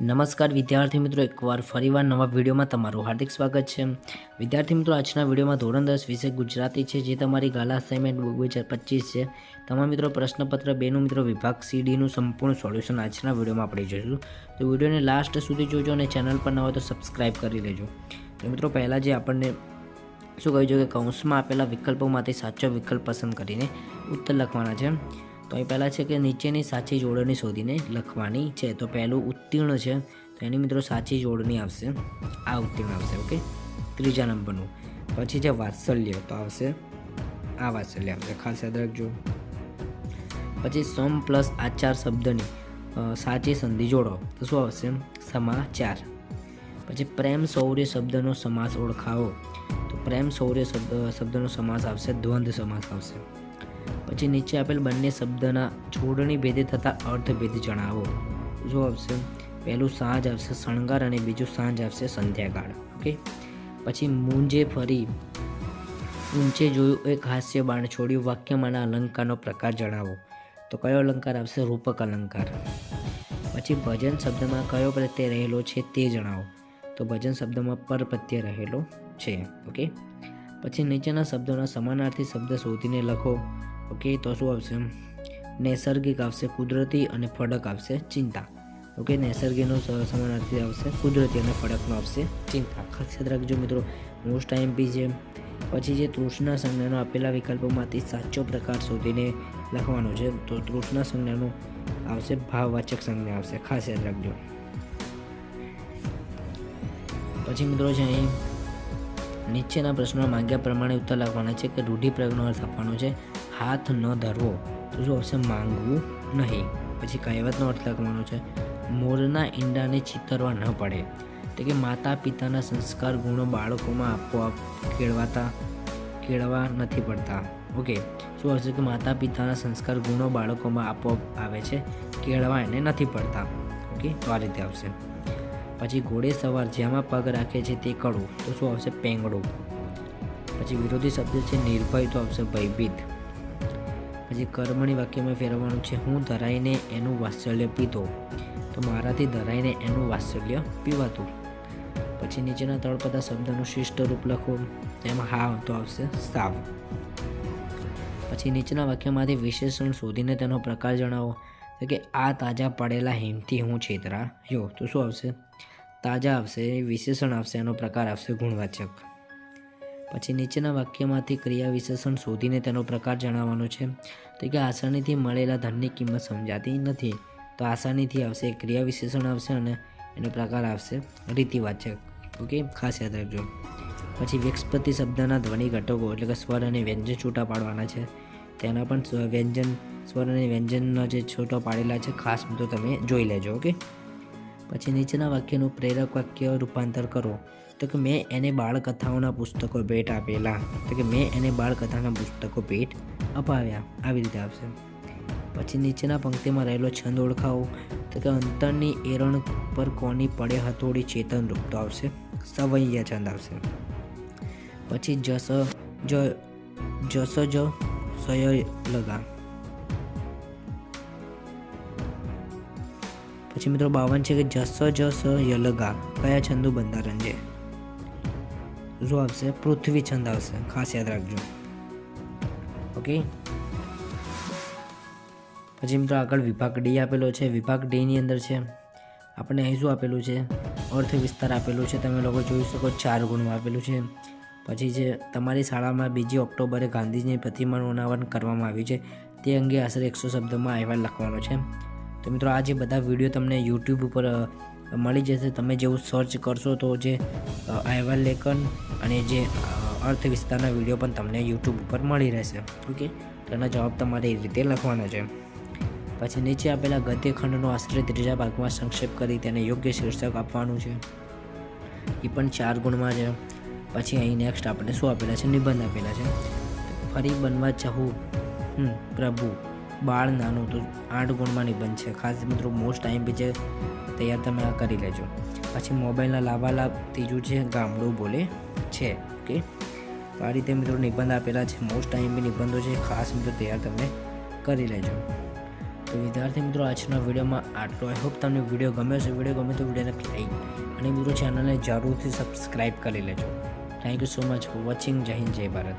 નમસ્કાર વિદ્યાર્થી મિત્રો, એકવાર ફરીવાર નવા વિડીયોમાં તમારું હાર્દિક સ્વાગત છે. વિદ્યાર્થી મિત્રો, આજના વિડીયોમાં ધોરણ 10 વિષય ગુજરાતી છે, જે તમારી ગાલા અસાઇનમેન્ટ 2025 છે. તમામ મિત્રો પ્રશ્નપત્ર 2નું મિત્રો વિભાગ સીડીનું સંપૂર્ણ સોલ્યુશન આજના વિડીયોમાં આપણે જોઈશું. તો વિડીયોને લાસ્ટ સુધી જોજો અને ચેનલ પર ન હોય તો સબસ્ક્રાઇબ કરી લેજો. તો મિત્રો, પહેલાં જે આપણને શું કહ્યું છે કે કૌંસમાં આપેલા વિકલ્પોમાંથી સાચો વિકલ્પ પસંદ કરીને ઉત્તર લખવાના છે. તો એ પહેલાં છે કે નીચેની સાચી જોડણી શોધીને લખવાની છે. તો પહેલું ઉત્તીર્ણ છે, તો એની મિત્રો સાચી જોડણી આવશે આ ઉત્તીર્ણ આવશે. ઓકે, ત્રીજા નંબરનું. પછી છે વાત્સલ્ય, તો આવશે આ વાત્સલ્ય આવશે, ખાસ યાદ રાખજો. પછી સમ પ્લસ આચાર શબ્દની સાચી સંધિ જોડો, તો શું આવશે? સમાચાર. પછી પ્રેમ શૌર્ય શબ્દનો સમાસ ઓળખાવો, તો પ્રેમ શૌર્ય શબ્દનો સમાસ આવશે દ્વંદ્વ સમાસ આવશે. પછી નીચે આપેલ બંને શબ્દના જોડણી ભેદે થતા અર્થભેદ જણાવો, શું આવશે? પહેલું સાંજ આવશે શણગાર અને બીજું સાંજ આવશે સંધ્યાકાળ. ઓકે. પછી મૂંજે ફરી ઊંચે જોયું એક હાસ્ય બાણ છોડ્યું, વાક્યમાંના અલંકારનો પ્રકાર જણાવો, તો કયો અલંકાર આવશે? રૂપક અલંકાર. પછી ભજન શબ્દમાં કયો પ્રત્યય રહેલો છે તે જણાવો, તો ભજન શબ્દમાં પર પ્રત્યય રહેલો છે. ઓકે. પછી નીચેના શબ્દોના સમાનાર્થી શબ્દ શોધીને લખો. ઓકે, તો શું આવશે? નૈસર્ગિક આવશે કુદરતી અને ફડક આવશે ચિંતા. ઓકે, નૈસર્ગિકનો સમાનાર્થી આવશે કુદરતી અને ફડકનો આવશે ચિંતા. ખાસ યાદ રાખજો મિત્રો, મોસ્ટ આઈએમપી છે. પછી જે તૃષ્ણા સંજ્ઞાનો આપેલા વિકલ્પોમાંથી સાચો પ્રકાર શોધીને લખવાનો છે. તો તૃષ્ણા સંજ્ઞાનો આવશે ભાવવાચક સંજ્ઞા આવશે, ખાસ યાદ રાખજો. પછી મિત્રો છે અહીં નીચેના પ્રશ્નો માંગ્યા પ્રમાણે ઉત્તર લખવાના છે કે રૂઢિપ્રયોગનો અર્થ આપવાનો છે હાથ ન ધરવો, તો શું આવશે? માંગવું નહીં. પછી કહેવતનો અર્થ લખવાનો છે મોરના ઈંડાને ચિતરવા ન પડે, એટલે કે માતા પિતાના સંસ્કાર ગુણો બાળકોમાં આપોઆપ કેળવા નથી પડતા. ઓકે, શું આવશે? કે માતા પિતાના સંસ્કાર ગુણો બાળકોમાં આપોઆપ આવે છે, કેળવા એને નથી પડતા. ઓકે, તો આ રીતે આવશે. પછી ઘોડે સવાર જ્યાંમાં પગ રાખે છે તે કડું, તો શું આવશે? પેંગડું. પછી વિરોધી શબ્દ છે નિર્ભય, તો આવશે ભયભીત. પછી કર્મણી વાક્યમાં ફેરવવાનું છે હું ધરાઈને એનું વાત્સલ્ય પીતો, તો મારાથી ધરાઈને એનું વાત્સલ્ય પીવાતું. પછી નીચેના તળપદા શબ્દનું શિષ્ટ રૂપ લખો, તેમાં હાવ, તો આવશે સાવ. પછી નીચેના વાક્યમાંથી વિશેષણ શોધીને તેનો પ્રકાર જણાવો, તો કે આ તાજા પડેલા હિમથી હું છેતરાયો, તો શું આવશે? તાજા આવશે, વિશેષણ આવશે, એનો પ્રકાર આવશે ગુણવાચક. પછી નીચેના વાક્યમાંથી ક્રિયા વિશેષણ શોધીને તેનો પ્રકાર જણાવવાનો છે, તો કે આસાનીથી મળેલા ધનની કિંમત સમજાતી નથી, તો આસાનીથી આવશે ક્રિયા વિશેષણ આવશે અને એનો પ્રકાર આવશે રીતિવાચક. ઓકે, ખાસ યાદ રાખજો. પછી વિક્ષપતિ શબ્દના ધ્વનિ ઘટકો એટલે કે સ્વર અને વ્યંજન છૂટા પાડવાના છે, તેના પણ વ્યંજન સ્વર અને વ્યંજનના જે છૂટા પાડેલા છે ખાસ મિત્રો તમે જોઈ લેજો. ઓકે. પછી નીચેના વાક્યનું પ્રેરક વાક્ય રૂપાંતર કરો, તો કે મેં એને બાળકથાઓના પુસ્તકો ભેટ આપેલા, તો કે મેં એને બાળકથાના પુસ્તકો ભેટ અપાવ્યા, આવી રીતે આવશે. પછી નીચેના પંક્તિમાં રહેલો છંદ ઓળખાવો, તો કે અંતરની એરણ પર કોની પડે હથોડી ચેતન રૂપ, તો આવશે સવૈયા છંદ આવશે. પછી જસ જ સય લગા. પછી મિત્રો 52 છે કે જસ જ સ યલગા કયા છંદુ બંધારણ છે, શું આવશે? પૃથ્વી છંદ આવશે, ખાસ યાદ રાખજો. ઓકે. પછી મિત્રો આગળ વિભાગ ડી આપેલો છે. વિભાગ ડીની અંદર છે આપણને અહીં શું આપેલું છે? અર્થ વિસ્તાર આપેલું છે, તમે લોકો જોઈ શકો 4 ગુણમાં આપેલું છે. પછી જે તમારી શાળામાં 2 ઓક્ટોબરે ગાંધીજીની પ્રતિમાનું અનાવરણ કરવામાં આવ્યું છે તે અંગે આશરે 100 શબ્દમાં અહેવાલ લખવાનો છે. તો મિત્રો આ જે બધા વિડીયો તમને યુટ્યુબ ઉપર મળી જશે, તમે જેવું સર્ચ કરશો તો જે અહેવાલ લેખન અને જે અર્થ વિસ્તારના વિડીયો પણ તમને યુટ્યુબ ઉપર મળી રહેશે. ઓકે, તેના જવાબ તમારે એ રીતે લખવાના છે. પછી નીચે આપેલા ગદ્યખંડનો આશરે 3જા ભાગમાં સંક્ષેપ કરી તેને યોગ્ય શીર્ષક આપવાનું છે, એ પણ 4 ગુણમાં છે. પછી અહીં નેક્સ્ટ આપણે શું આપેલા છે? નિબંધ આપેલા છે. ફરી બનવા ચાહું પ્રભુ બાળ નાનું, તો 8 ગુણમાં નિબંધ છે. ખાસ મિત્રો મોસ્ટ આઈએમપી છે, તૈયાર તમે આ કરી લેજો. પછી મોબાઈલના લાભાલાભ, ત્રીજું છે ગામડું બોલે છે. ઓકે, તો આ રીતે મિત્રો નિબંધ આપેલા છે, મોસ્ટ આઈએમપી નિબંધો છે, ખાસ મિત્રો તૈયાર તમે કરી લેજો. તો વિદ્યાર્થી મિત્રો આજના વિડીયોમાં આટલો. આઈ હોપ તમને વિડીયો ગમ્યો છે. વિડીયો ગમે તો વિડીયોને લાઈક અને મિત્રો ચેનલને જરૂરથી સબસ્ક્રાઈબ કરી લેજો. Thank you so much for watching. જય હિન્દ, જય ભારત.